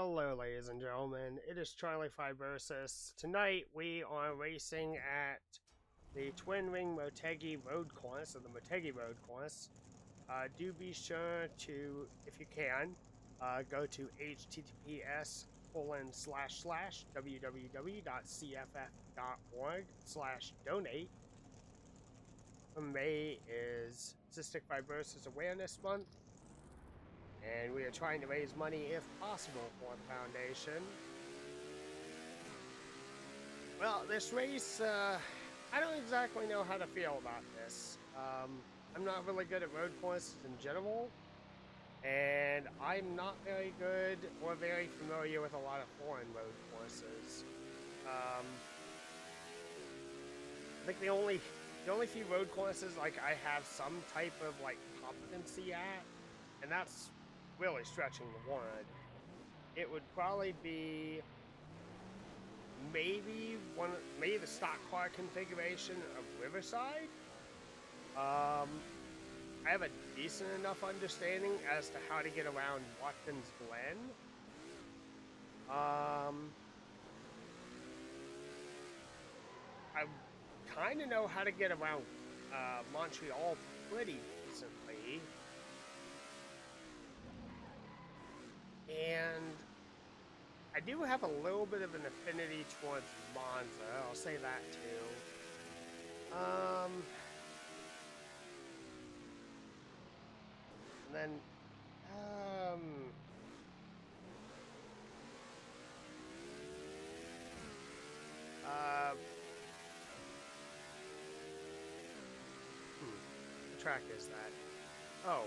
Hello, ladies and gentlemen. It is Charlie Fibrosis. Tonight we are racing at the Ring Motegi Road Course, or the Motegi Road Course. Do be sure to, if you can, go to https://www.cff.org/donate. May is Cystic Fibrosis Awareness Month, and we are trying to raise money, if possible, for the foundation. Well, this race, I don't exactly know how to feel about this. I'm not really good at road courses in general, and I'm not very good or very familiar with a lot of foreign road courses. I think the only few road courses like I have some type of like competency at, and that's really stretching the word. It would probably be maybe the stock car configuration of Riverside. I have a decent enough understanding as to how to get around Watkins Glen. I kind of know how to get around Montreal pretty decently. And I do have a little bit of an affinity towards Monza. I'll say that too. And then, what track is that? Oh,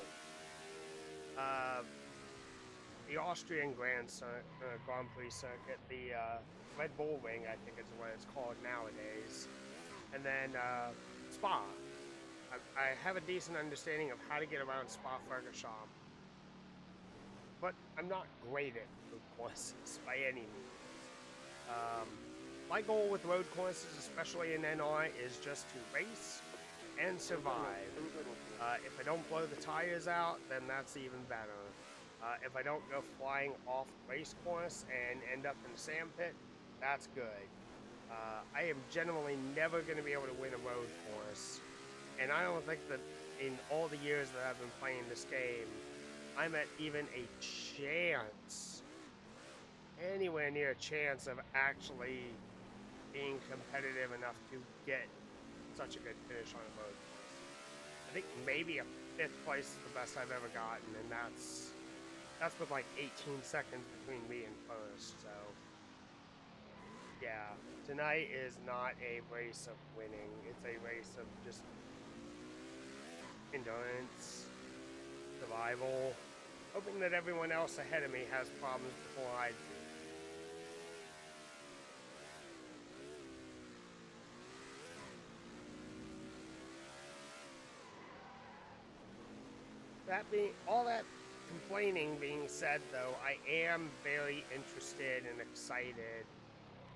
the Austrian Grand Prix circuit, the Red Bull Ring, I think is what it's called nowadays. And then Spa. I have a decent understanding of how to get around Spa-Francorchamps, but I'm not great at road courses by any means. My goal with road courses, especially in NR, is just to race and survive. If I don't blow the tires out, then that's even better. If I don't go flying off the race course and end up in the sand pit, that's good. I am generally never going to be able to win a road course, and I don't think that in all the years that I've been playing this game, I'm at even a chance, anywhere near a chance of actually being competitive enough to get such a good finish on a road course. I think maybe a 5th place is the best I've ever gotten, and that's with like 18 seconds between me and first, so yeah, tonight is not a race of winning, it's a race of just endurance, survival, hoping that everyone else ahead of me has problems before I do. All that complaining being said, though, I am very interested and excited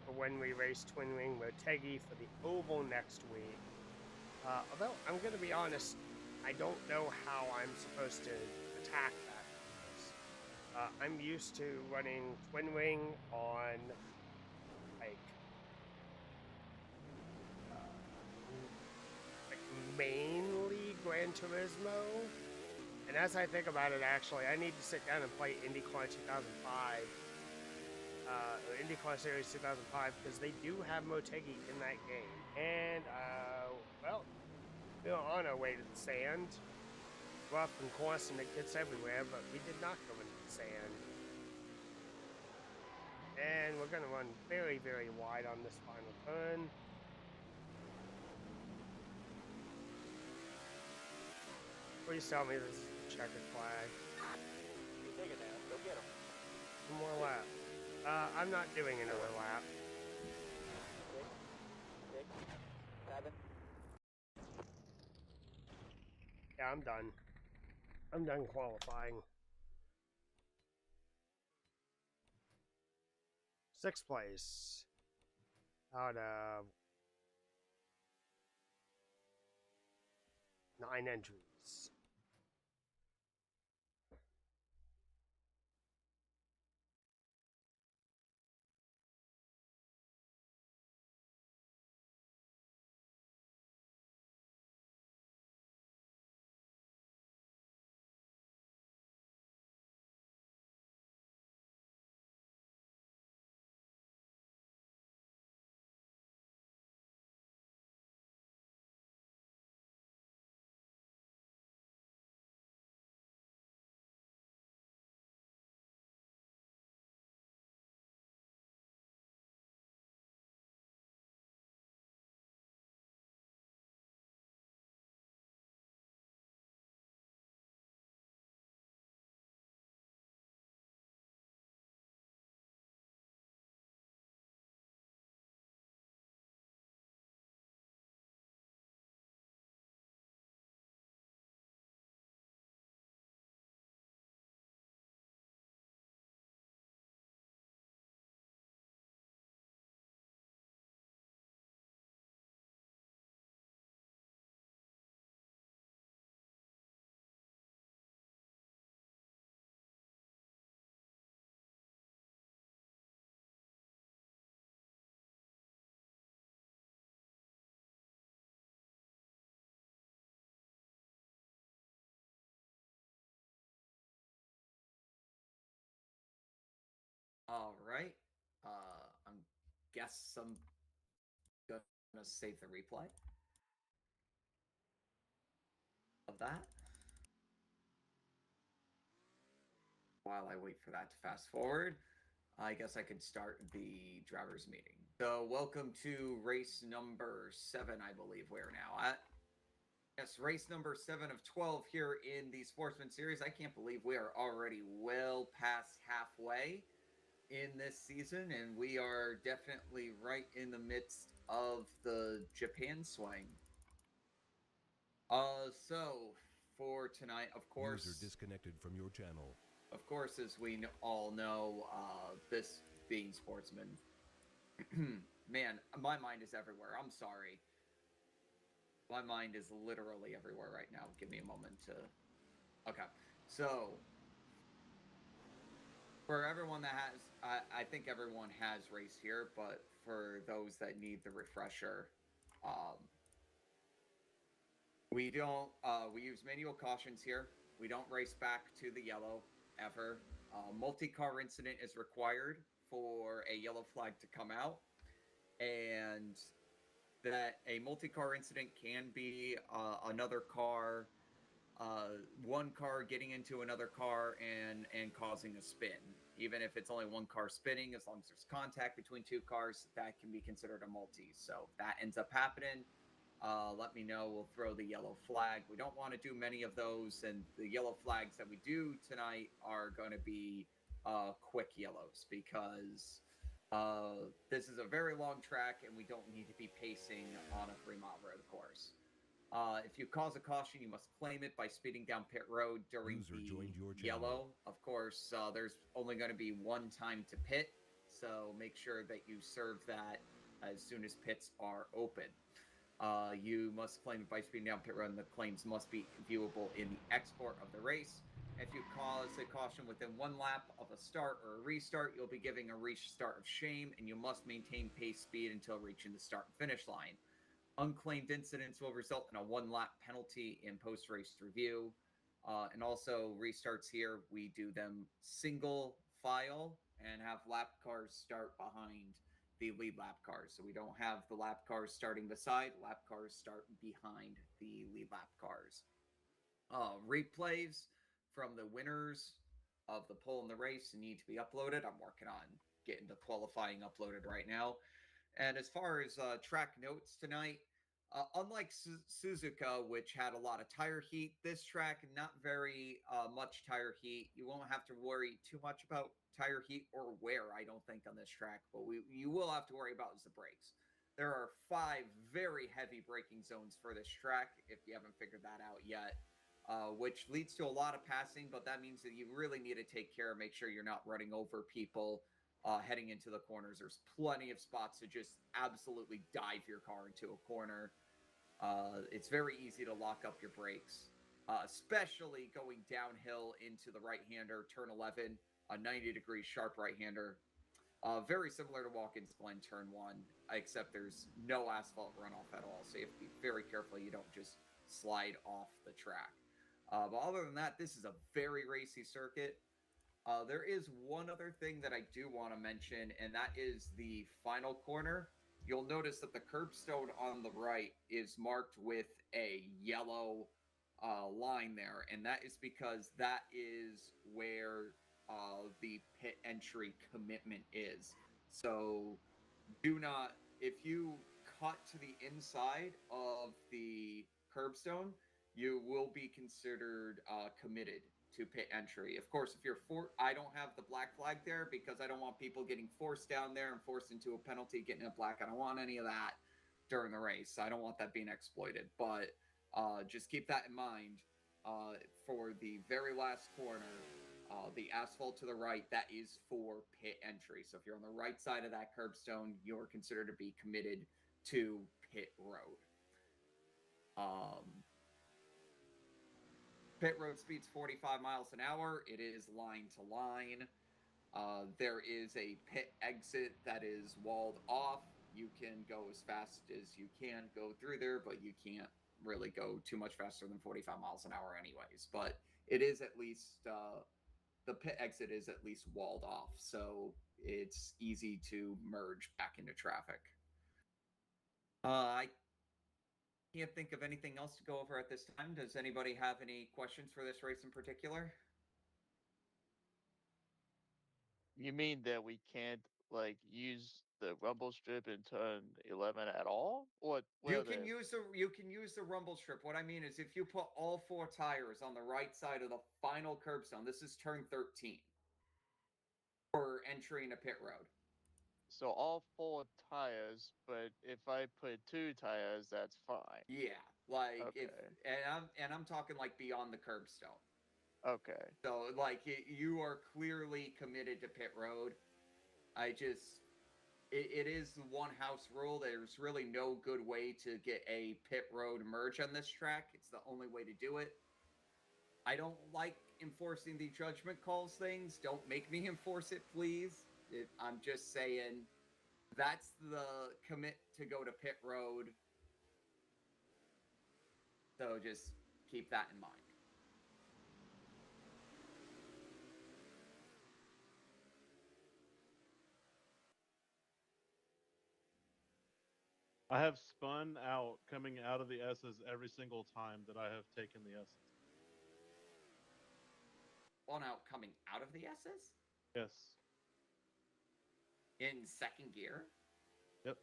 for when we race Ring Motegi for the Oval next week. Although, I'm going to be honest, I don't know how I'm supposed to attack that course. I'm used to running Ring on, like mainly Gran Turismo. And as I think about it, actually, I need to sit down and play IndyCar 2005, IndyCar Series 2005, because they do have Motegi in that game. And, well, we're on our way to the sand. Rough and coarse, and it gets everywhere, but we did not go into the sand. And we're going to run very, very wide on this final turn. Please tell me this is a checkered flag. You take it now. Go get him. One more lap. I'm not doing another lap. 6, 7. Yeah, I'm done. I'm done qualifying. 6th place. Out of 9 entries. All right. I'm guess I'm gonna save the replay of that while I wait for that to fast forward. I guess I could start the drivers meeting. So welcome to race number 7, I believe we're now at. Yes, race number 7 of 12 here in the Sportsman Series. I can't believe we are already well past halfway in this season, and we are definitely right in the midst of the Japan swing. So for tonight, of course, User disconnected from your channel. Of course, as we all know, this being Sportsman, man, my mind is everywhere. I'm sorry. My mind is literally everywhere right now. Give me a moment to... Okay. So, for everyone that has... I think everyone has raced here, but for those that need the refresher, we don't... we use manual cautions here. We don't race back to the yellow, ever. Multi-car incident is required for a yellow flag to come out, and that a multi-car incident can be another car, one car getting into another car and causing a spin. Even if it's only one car spinning, as long as there's contact between two cars, that can be considered a multi. So if that ends up happening, let me know. We'll throw the yellow flag. We don't want to do many of those, and the yellow flags that we do tonight are going to be quick yellows, because this is a very long track and we don't need to be pacing on a 3-mile road course. If you cause a caution, you must claim it by speeding down pit road during the yellow. Of course, there's only going to be one time to pit, so make sure that you serve that as soon as pits are open. You must claim it by speeding down pit road, and the claims must be viewable in the export of the race. If you cause a caution within 1 lap of a start or a restart, you'll be giving a restart of shame, and you must maintain pace speed until reaching the start and finish line. Unclaimed incidents will result in a 1-lap penalty in post-race review. And also, restarts here, we do them single file and have lap cars start behind the lead lap cars. So we don't have the lap cars starting beside, lap cars start behind the lead lap cars. Replays from the winners of the pole in the race need to be uploaded. I'm working on getting the qualifying uploaded right now. And as far as track notes tonight, unlike Suzuka, which had a lot of tire heat, this track, not very much tire heat. You won't have to worry too much about tire heat or wear, I don't think, on this track. But you will have to worry about is the brakes. There are 5 very heavy braking zones for this track, if you haven't figured that out yet, which leads to a lot of passing, but that means that you really need to take care and make sure you're not running over people heading into the corners. There's plenty of spots to just absolutely dive your car into a corner. It's very easy to lock up your brakes, especially going downhill into the right-hander, turn 11, a 90-degree sharp right-hander. Very similar to Watkins Glen turn 1, except there's no asphalt runoff at all, so you have to be very careful you don't just slide off the track. But other than that, this is a very racy circuit. There is one other thing that I do want to mention, and that is the final corner. You'll notice that the curbstone on the right is marked with a yellow line there, and that is because that is where the pit entry commitment is. So do not, if you cut to the inside of the curbstone, you will be considered committed to pit entry. Of course, if you're I don't have the black flag there because I don't want people getting forced down there and forced into a penalty, getting a black. I don't want any of that during the race. I don't want that being exploited. But just keep that in mind. For the very last corner, the asphalt to the right, that is for pit entry. So if you're on the right side of that curbstone, you're considered to be committed to pit road. Pit road speed's 45 miles an hour. It is line to line. There is a pit exit that is walled off. You can go as fast as you can go through there, but you can't really go too much faster than 45 miles an hour anyways. But it is at least, the pit exit is at least walled off. So it's easy to merge back into traffic. I can't think of anything else to go over at this time. Does anybody have any questions for this race in particular? You mean that we can't like use the rumble strip in turn 11 at all? What You are can the use the rumble strip. What I mean is if you put all 4 tires on the right side of the final curbstone, this is turn 13 for entering a pit road. so all 4 tires, but if I put 2 tires, that's fine. Yeah, like if Okay. and I'm talking like beyond the curbstone. Okay. So like you are clearly committed to pit road. It is the one house rule. There's really no good way to get a pit road merge on this track. It's the only way to do it. I don't like enforcing the judgment calls things. Don't make me enforce it, please. I'm just saying that's the commit to go to pit road. So just keep that in mind. I have spun out coming out of the S's every single time that I have taken the S's. Well, now coming out of the S's? Yes. In second gear? Yep.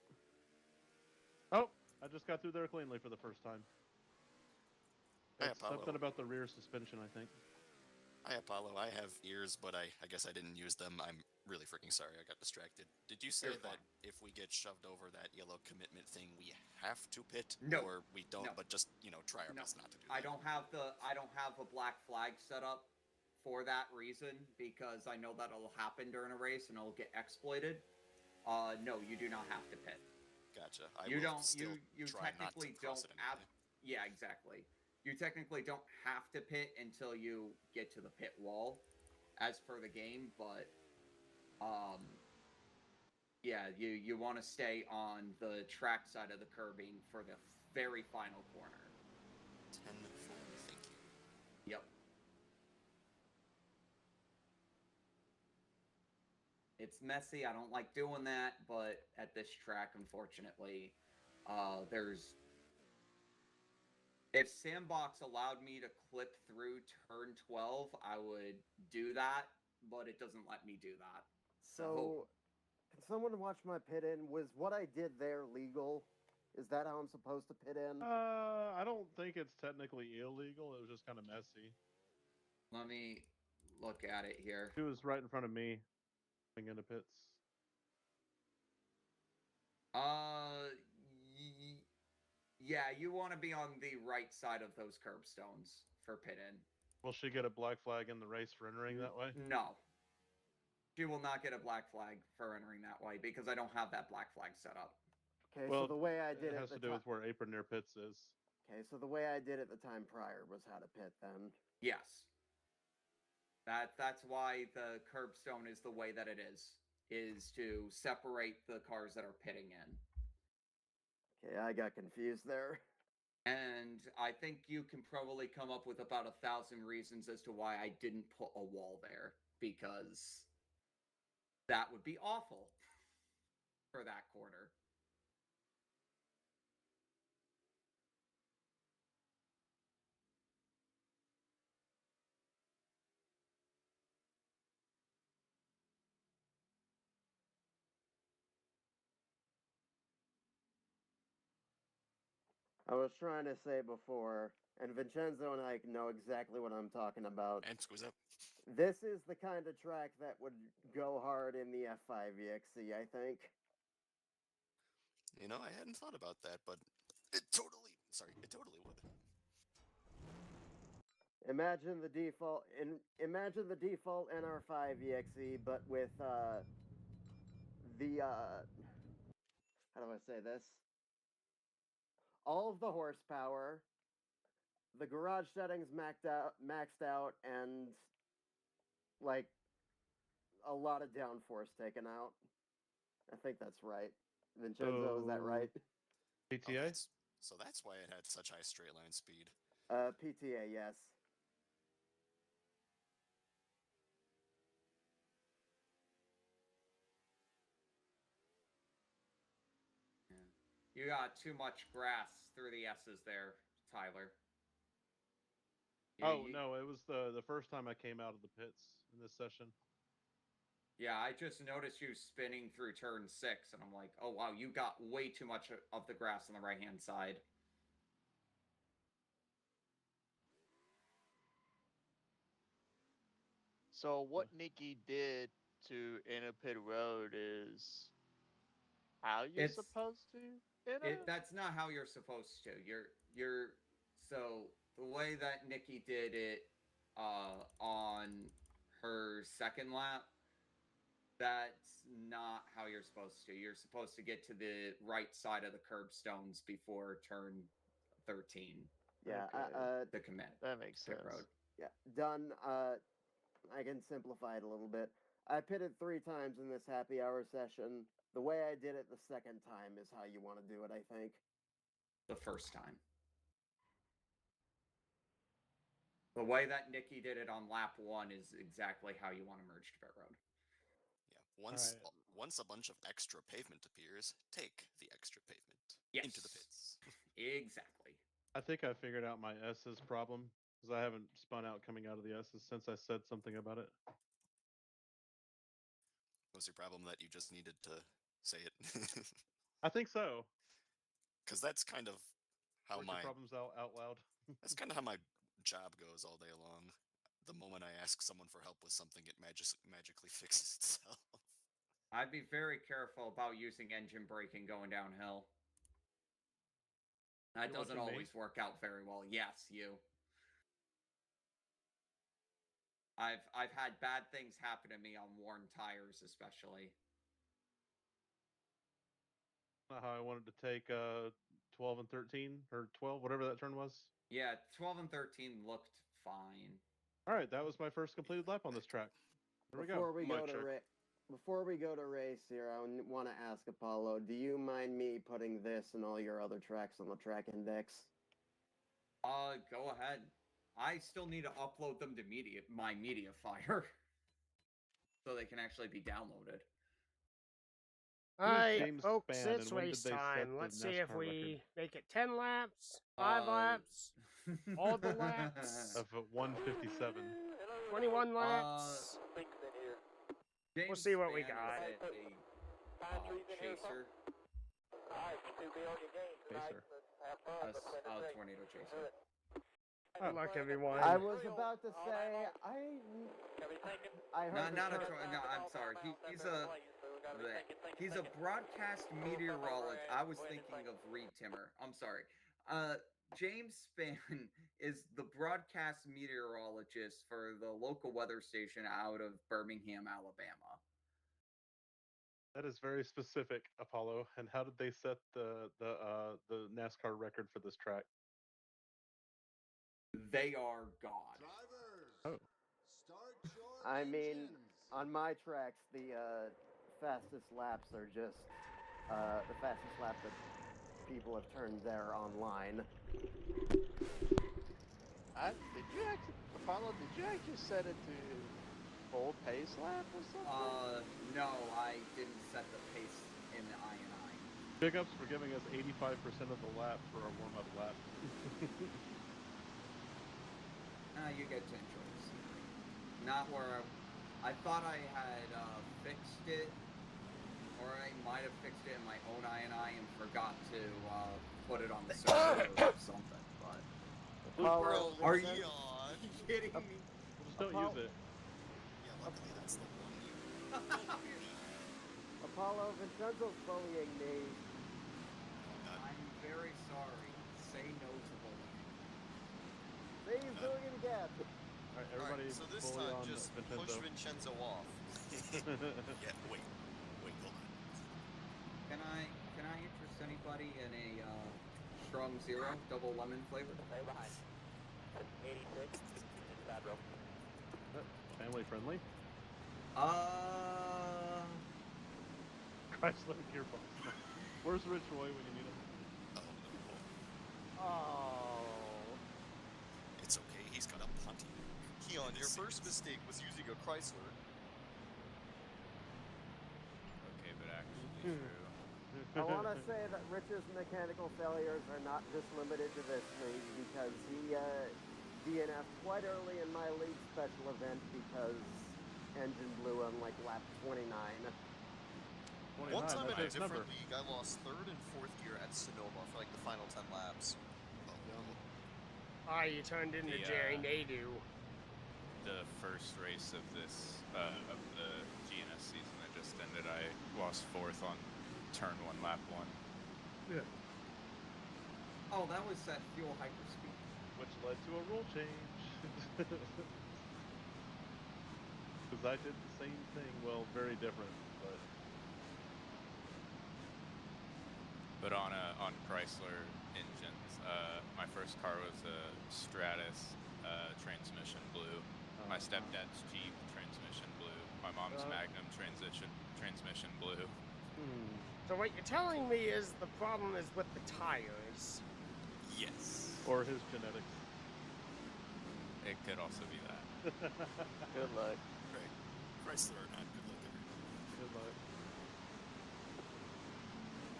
Oh, I just got through there cleanly for the first time. Hi, It's Apollo. something about the rear suspension, I think. Hi, Apollo. I have ears, but I guess I didn't use them. I'm really freaking sorry. I got distracted. Did you say You're that fine. if we get shoved over that yellow commitment thing, we have to pit? No. Or we don't, No. but just, try our No, best not to do that? I don't have a black flag set up for that reason because I know that'll happen during a race and it'll get exploited. No, you do not have to pit. Gotcha. You will don't. still You try not to technically cross don't. it anyway. Yeah, exactly. You technically don't have to pit until you get to the pit wall, as per the game. But yeah, you want to stay on the track side of the curbing for the very final corner. 10-4, thank you. Yep. It's messy. I don't like doing that, but at this track, unfortunately, there's. If Sandbox allowed me to clip through turn 12, I would do that, but it doesn't let me do that. So, can someone watch my pit in? Was what I did there legal? Is that how I'm supposed to pit in? I don't think it's technically illegal. It was just kind of messy. Let me look at it here. She was right in front of me, going into pits. Yeah, you want to be on the right side of those curbstones for pit in. Will she get a black flag in the race for entering that way? No. She will not get a black flag for entering that way because I don't have that black flag set up. Okay, Well, so the way I did it has to do with where apron near pits is. Okay, so the way I did it the time prior was how to pit then. Yes. That's why the curbstone is the way that it is to separate the cars that are pitting in. Okay, I got confused there. And I think you can probably come up with about 1,000 reasons as to why I didn't put a wall there, because that would be awful for that corner. I was trying to say before, and Vincenzo and I know exactly what I'm talking about. And squeeze up. This is the kind of track that would go hard in the F5 EXC, I think. I hadn't thought about that, but it totally would. Imagine the default NR5 EXE, but with how do I say this? All of the horsepower, the garage settings maxed out, and like a lot of downforce taken out. I think that's right. Vincenzo, is that right? PTA? So that's why it had such high straight line speed. PTA, yes. You got too much grass through the S's there, Tyler. Oh no, it was the first time I came out of the pits in this session. Yeah, I just noticed you spinning through turn 6, and I'm like, oh wow, you got way too much of the grass on the right-hand side. So what Nikki did to Inner Pit Road is how you're It's- supposed to. That's not how you're supposed to. So the way that Nikki did it on her second lap, that's not how you're supposed to. You're supposed to get to the right side of the curbstones before turn 13 Yeah, Okay. to commit. That makes Pit sense. road. yeah, done. I can simplify it a little bit. I pitted 3 times in this happy hour session. The way I did it the second time is how you want to do it, I think. The first time. The way that Nikki did it on lap 1 is exactly how you want to merge to pit road. Yeah. Once Alright. once a bunch of extra pavement appears, take the extra pavement into the Yes. pits. Exactly. I think I figured out my S's problem because I haven't spun out coming out of the S's since I said something about it. Was your problem that you just needed to say it? I think so. Because that's kind of how Work your my problems out loud. that's kind of how my job goes all day long. The moment I ask someone for help with something, it magically fixes itself. I'd be very careful about using engine braking going downhill. That You doesn't watching me? always work out very well. Yes, you. I've had bad things happen to me on worn tires, especially. Not how I wanted to take 12 and 13 or 12, whatever that turn was. Yeah, 12 and 13 looked fine. All right, that was my first completed lap on this track. There we go. Before we Mic go to check. before we go to race here, I want to ask Apollo, do you mind me putting this and all your other tracks on the track index? Go ahead. I still need to upload them to my media fire so they can actually be downloaded. All Who is right, James folks, Spann, it's and when race did they set time. the Let's see if NASCAR we record? make it 10 laps, 5 laps, all the laps, Of 157. 21 laps. James We'll see what we Spann got. is a chaser, Chaser. a tornado chaser. Good luck, everyone. I was about to say I No, heard not a the tornado. No, I'm sorry. He's a broadcast meteorologist. I was thinking of Reed Timmer. I'm sorry. James Spann is the broadcast meteorologist for the local weather station out of Birmingham, Alabama. That is very specific, Apollo. And how did they set the NASCAR record for this track? They are God. Oh. I mean, on my tracks, the fastest laps are just the fastest lap that people have turned there online. Apollo, did you actually set it to full pace lap or something? No, I didn't set the pace in the INI. Big ups for giving us 85% of the lap for our warm-up lap. You get to enjoy the scenery. Not where I thought I had fixed it, or I might have fixed it in my own INI and forgot to put it on the server or something. But Apollo, are you Yawn. kidding me? We'll just don't use it. Yeah, luckily that's the one you. Apollo, Vincenzo's bullying me. I'm very sorry. Say no to bullying. See, he's doing it again. All right, everybody so this fully time on just Vincenzo. push Vincenzo off. Yeah, wait, hold on. Can I interest anybody in a strong zero double lemon flavor? Stay behind. 86. Bad rope. Family friendly. Chrysler gearbox. Where's Rich Roy when you need him? Oh no. Oh. It's okay, he's got a Pontiac. Keon, your first mistake was using a Chrysler. Okay, but actually true. I want to say that Rich's mechanical failures are not just limited to this league because he DNF'd quite early in my league special event because engine blew on like lap 29. 29, One time in that's a his number. different league, I lost third and fourth gear at Sonoma for like the final 10 laps. Oh, Yum. Ah, you turned into Jerry Nadeau. The first race of this of the GNS season that just ended, I lost fourth on turn 1, lap 1. Yeah. Oh, that was that fuel hyperspeed. Which led to a rule change. Because I did the same thing. Well, very different, but on Chrysler engines, my first car was a Stratus, transmission blue. My stepdad's Jeep, transmission blue. My mom's Magnum, transmission blue. So what you're telling me is the problem is with the tires. yes. or his genetics. It could also be that. Good luck. Right. Chrysler or not, good luck, everybody. Good luck.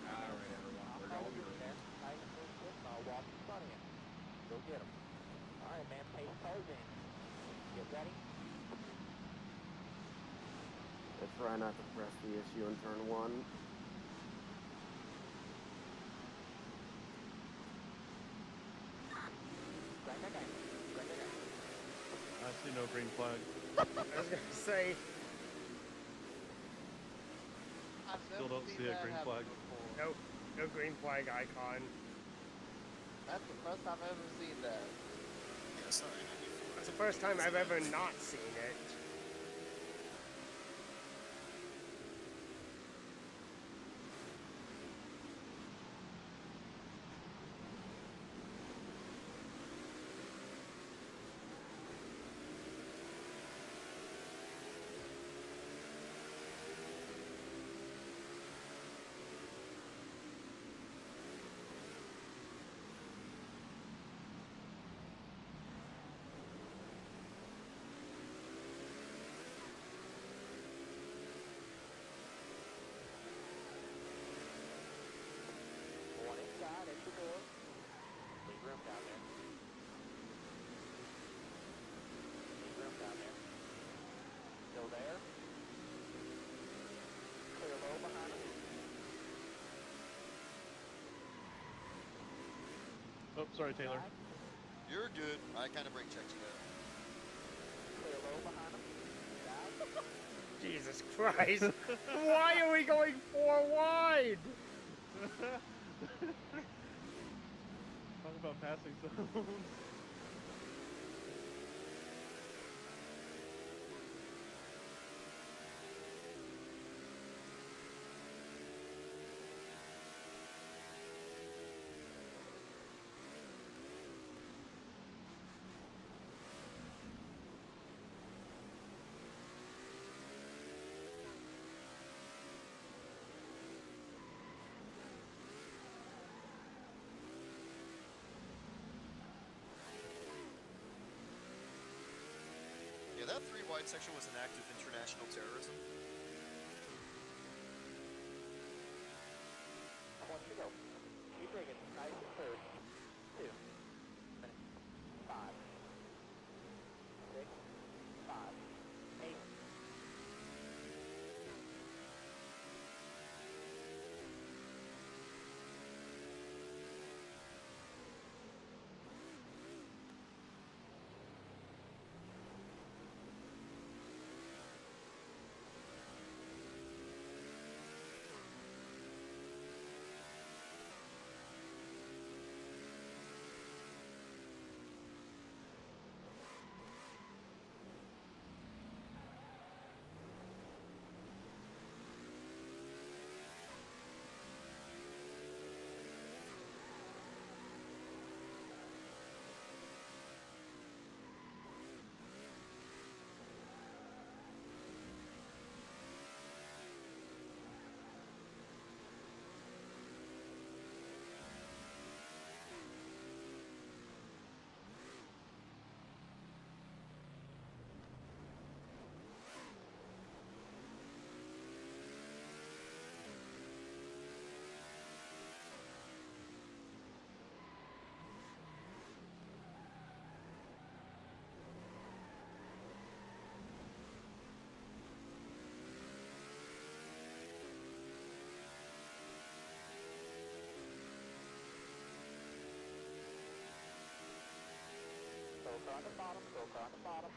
All right, everyone, we're going green. I'll walk in front of you. Go get him. All right, man. Pay the cars in. Get ready. I try not to press the issue in turn 1. Bang, bang, bang. Bang, bang, bang. I see no green flag. I was gonna say, I've Still never don't seen see a that green happen flag. before. no green flag icon. That's the first time I've ever seen that. Yeah, sorry, not before. It's the first time I've ever not seen it. One inside, at your door. Leave room down there. Leave room down there. Still there. Clear low behind him. Oh, sorry, Taylor. Side. You're good. I kind of brake checked you there. Clear low behind him. Side. Jesus Christ! Why are we going 4 wide? Talk about passing zones. Yeah, that 3 wide section was an act of international terrorism. I want you to go. Keep rigging. Nice and third. 2. 5. 6. 5. 8. car on the bottom, go car on the bottom.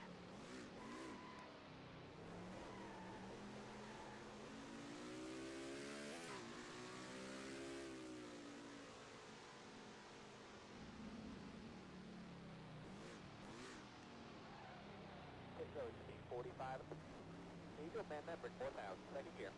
Pit road speed 45. Eagle man member 4000, second gear.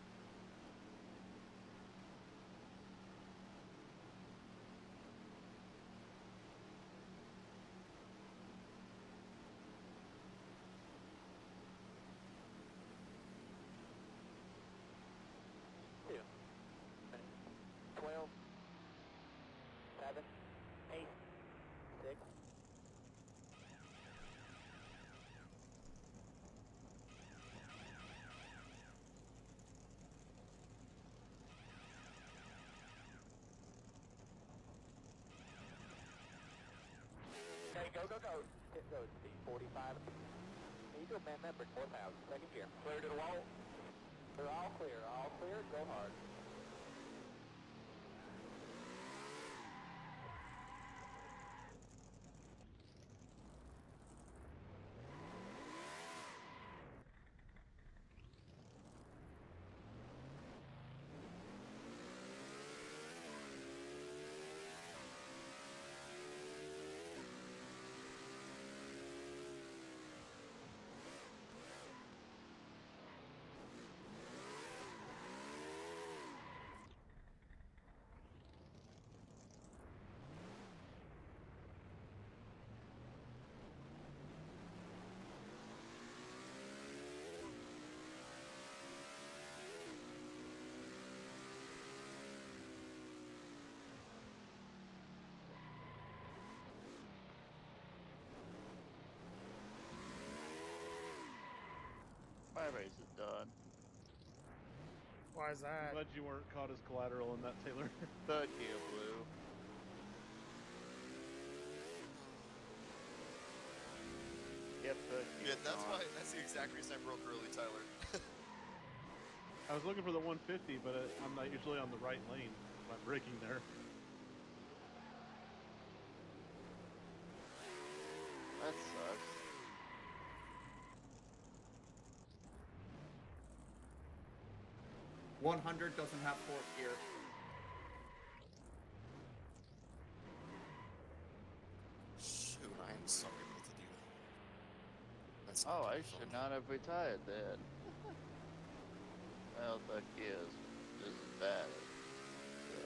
Two. 12. 7. 8. 6. Okay, go, go, go. Pit road speed 45. Eagle man member 4000, second gear. Clear to the wall. They're all clear, go hard. My race is done. Why is I'm that? glad you weren't caught as collateral in that, Taylor. Fuck you, Blue. Yep, fuck you. Yeah, that's John. why. That's the exact reason I broke early, Tyler. I was looking for the 150, but I'm not usually on the right lane. If I'm braking there. That sucks. $100 doesn't have fourth gear. Shoot, I am sorry, both of you. That's Oh, not I good should fun. not have retired then. Well, fuck is just as bad. So.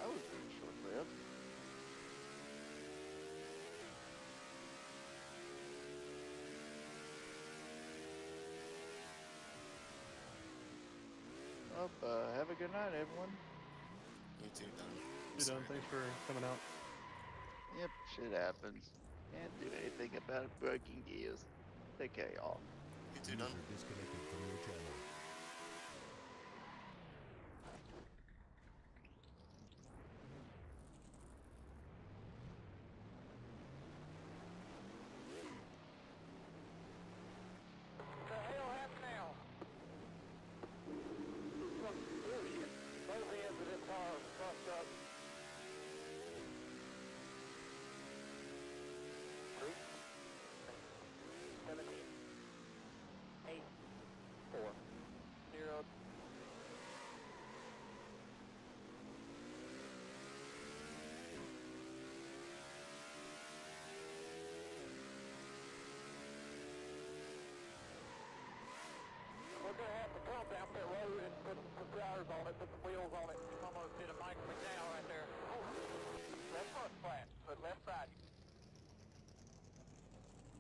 I was pretty short-lived. Well, have a good night, everyone. You too, Don. I'm You done? sorry. Thanks for coming out. Yep, shit happens. Can't do anything about broken gears. Take care, y'all. You too, Don. User disconnected from your channel. What the hell happened now? Both ends of this car are fucked up. 3, 17, 8, 4, 0. We're gonna have to come down that road and put some tires on it, put some wheels on it. Almost hit a Mike McDowell right there. Left front flat, but left side.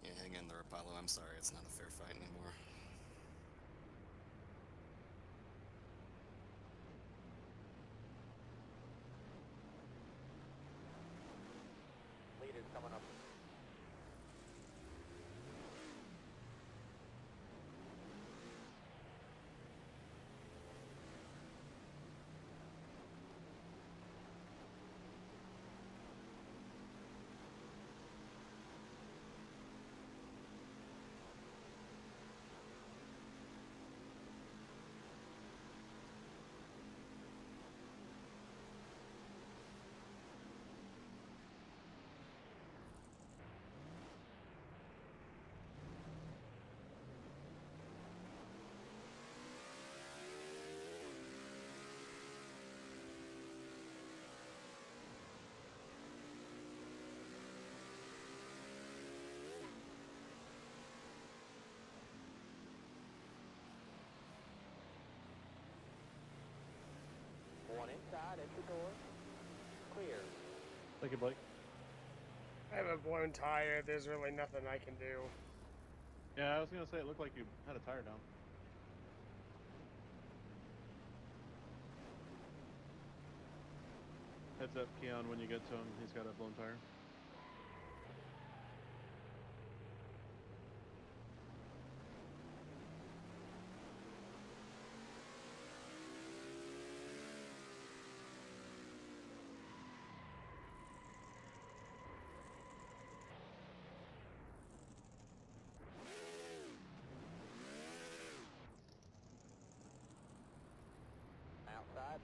Yeah, hang in there, Apollo. I'm sorry, it's not a fair fight anymore. Leader's coming up. outside, exit door. Clear. Thank you, Blake. I have a blown tire. There's really nothing I can do. Yeah, I was gonna say it looked like you had a tire down. Heads up, Keon, when you get to him, he's got a blown tire. Outside.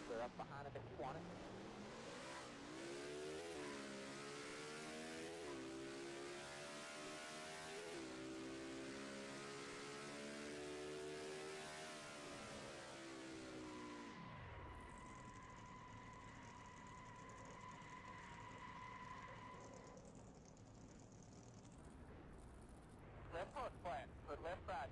Clear up behind him if you want it. Left foot flat, foot left side.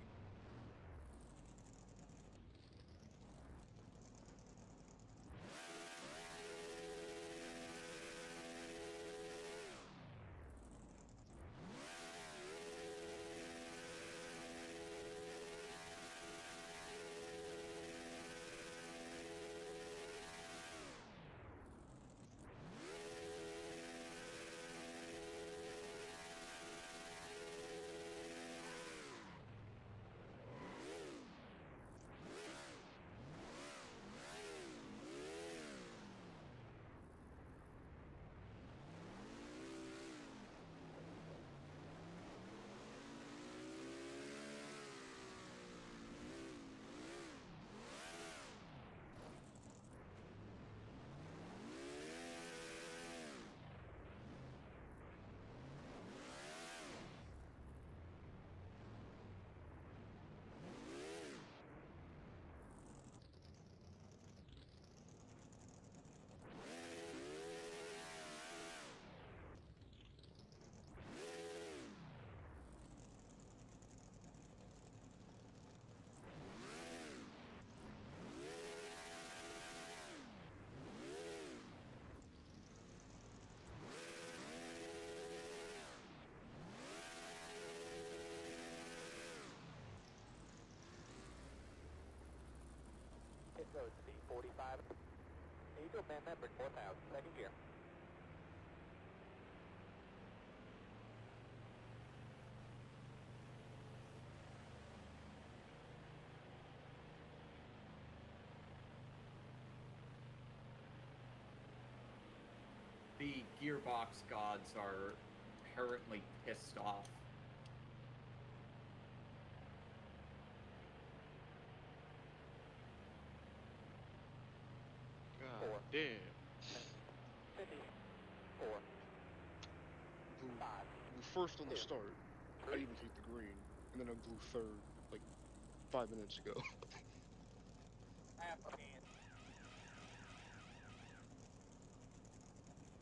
Pit road speed 45. Eagle man member 4000, second gear. The gearbox gods are apparently pissed off. Four. Damn. 50. 4. Blew, 5. blew first on the start. I even hit the green, and then I blew third like 5 minutes ago. Half a can.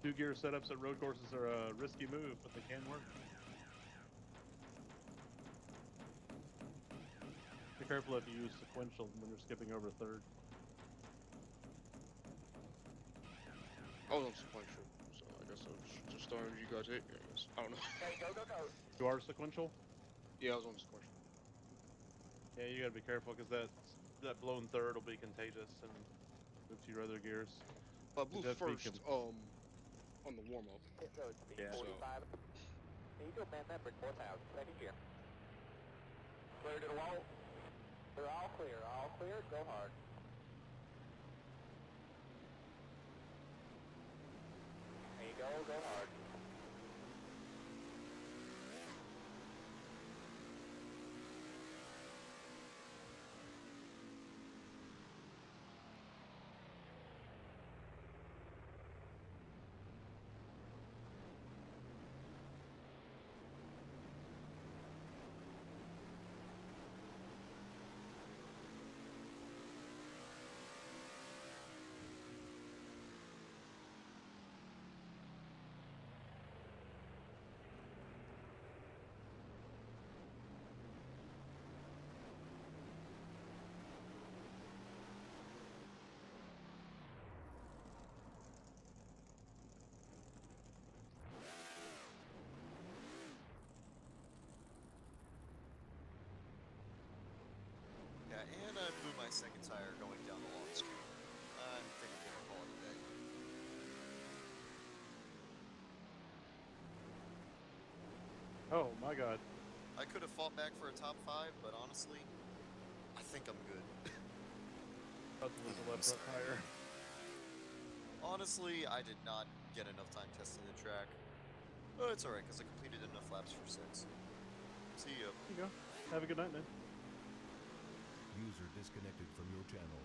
2-gear setups at road courses are a risky move, but they can work. Be careful if you use sequential when you're skipping over third. I was on sequential, so I guess I was just starting you guys hit me, I guess. I don't know. Okay, go, go, go. You are sequential? Yeah, I was on sequential. Yeah, you gotta be careful because that blown third will be contagious and move to your other gears. I blew You have to be first, on the warm-up. Pit road speed Yeah. 45. Eagle man member 4000, second gear. Clear to the wall. They're all clear, go hard. There you go hard. second tire going down the long street. I think I'm gonna call it a day. Oh my god. I could have fought back for a top 5, but honestly, I think I'm good. About to lose a left front sorry, tire. man. Honestly, I did not get enough time testing the track. Oh, it's alright, because I completed enough laps for 6. See ya. There you go. Have a good night, man. User disconnected from your channel.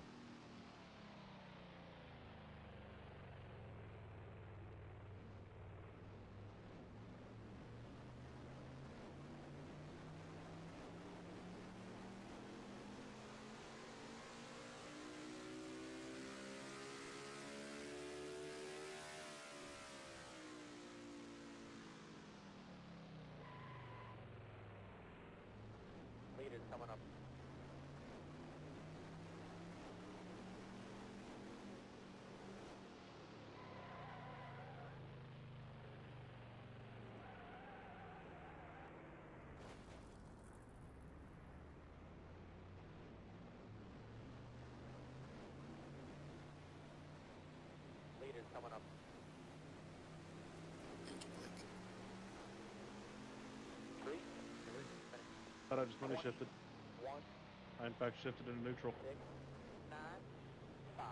Leaders coming up. Leaders coming up. Thank you, Blake. 3, Thought I just money shifted. 1, I in fact shifted into neutral. 6, 9, 5.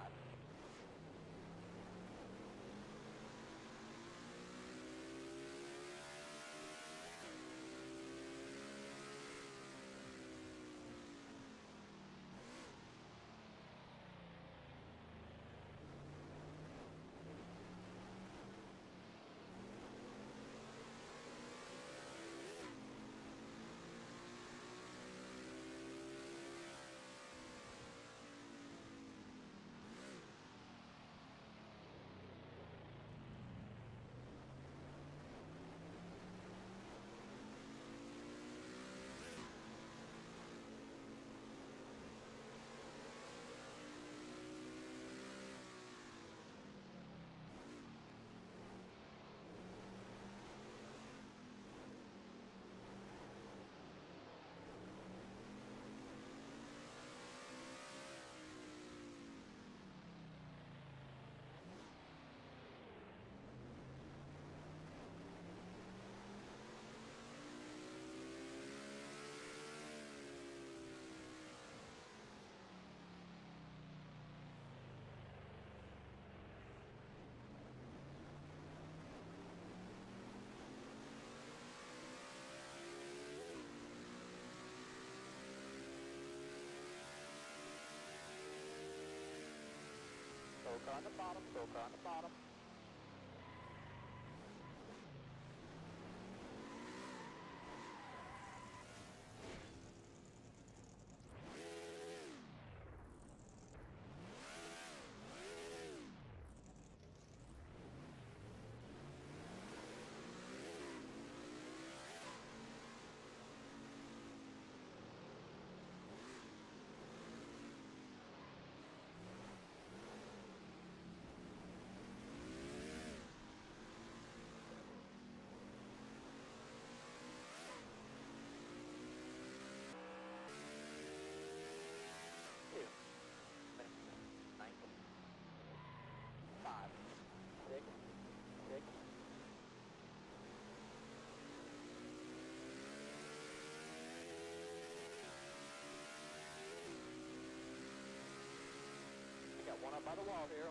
Soaker on the bottom, soaker on the bottom. One up by the wall here.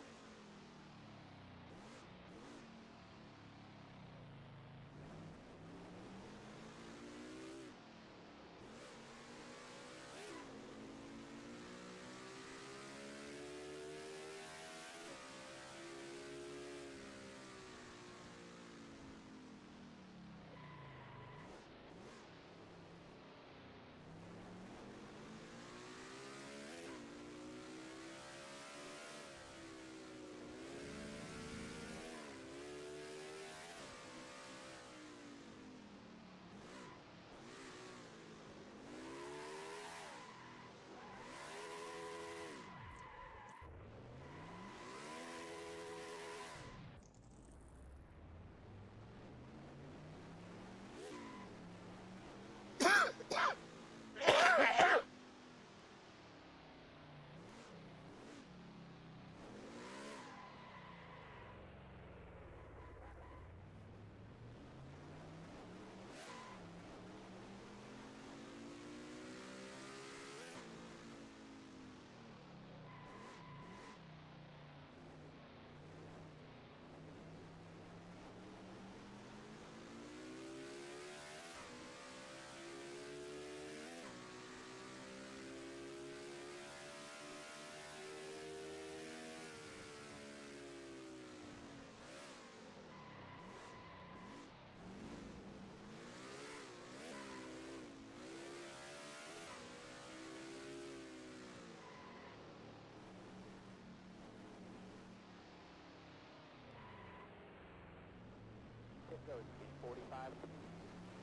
5.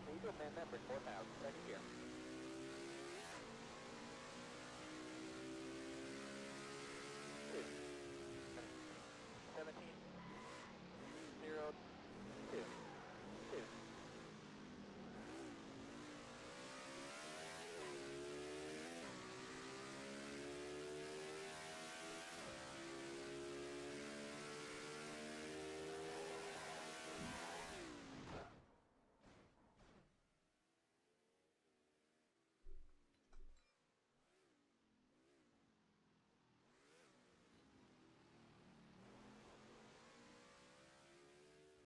Can you do amend that Bridgeport now? Second gear.